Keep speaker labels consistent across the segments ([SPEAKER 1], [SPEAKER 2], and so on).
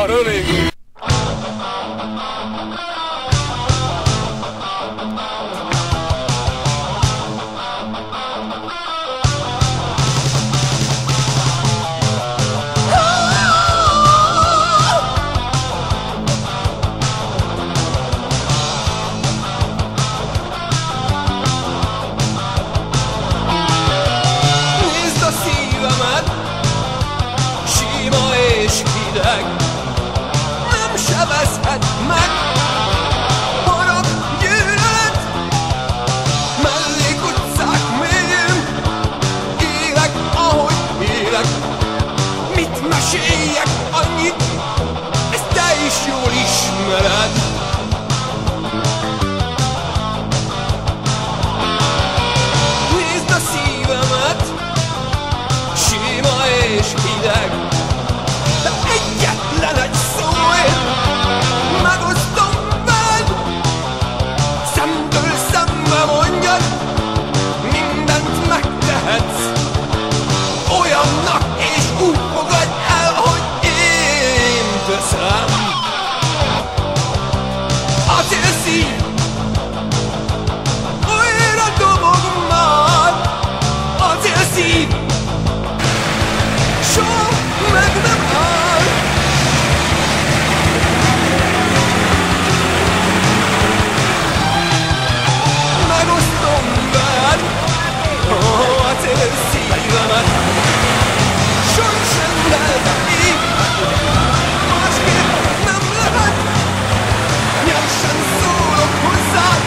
[SPEAKER 1] szar ölék.
[SPEAKER 2] Nem sebezhet meg harag, gyűlölet, mellékutcák mélyén élek, ahogy élek. Mit meséljek annyit, ezt te is jól ismered. Nézd a szívemet, sima és hideg, de egyetlen egy szóért megosztom veled. Szemtől szembe mondjad, mindent megtehetsz, olyannak és úgy fogadj el, hogy én teszem. Acélszív újra dobog már, acélszív soha meg nem áll. Megosztom veled acélszívemet, sosem lehet így, másképp nem lehet. Nyersen szólok hozzád,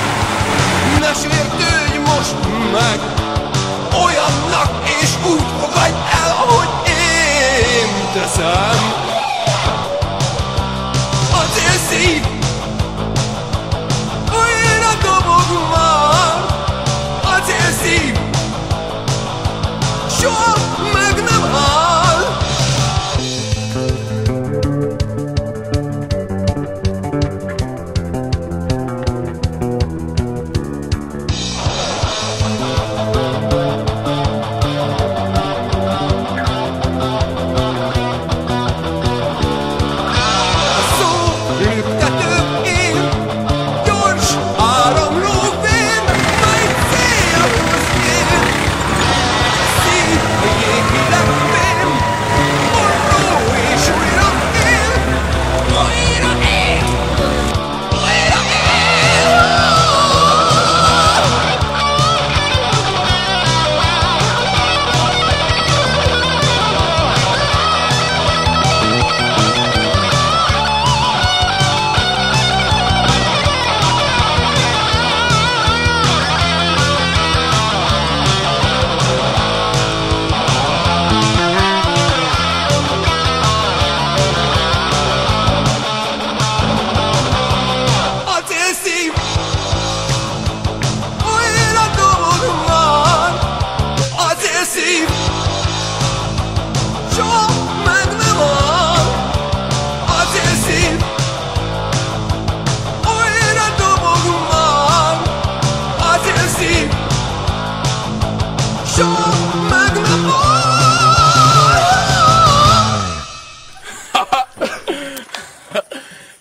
[SPEAKER 2] ne sértődj most meg, olyannak és úgy fogadj el, ahogy én teszem. Acélszív újra dobog már, acélszív soha meg nem áll.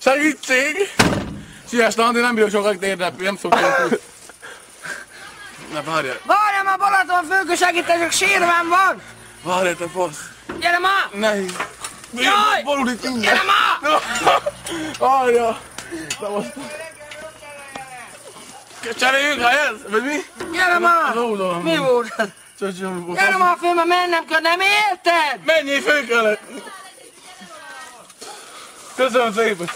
[SPEAKER 1] Segítség! Siess, Andi, nem bírok sokat térni, nem szoktunk. Na, várjál.
[SPEAKER 3] Várjál már, Balaton főkő segítések, sírvám van!
[SPEAKER 1] Várjál, te fasz.
[SPEAKER 3] Gyere már!
[SPEAKER 1] Nehéz.
[SPEAKER 3] Jaj!
[SPEAKER 1] Valudik mindjárt.
[SPEAKER 3] Gyere már!
[SPEAKER 1] Várjál. Cseréljünk helyet? Vagy mi?
[SPEAKER 3] Gyere már! Mi volt? Gyere már föl, mert mennem kell, nem érted?
[SPEAKER 1] Menjél főkőnek! Köszönöm szépen!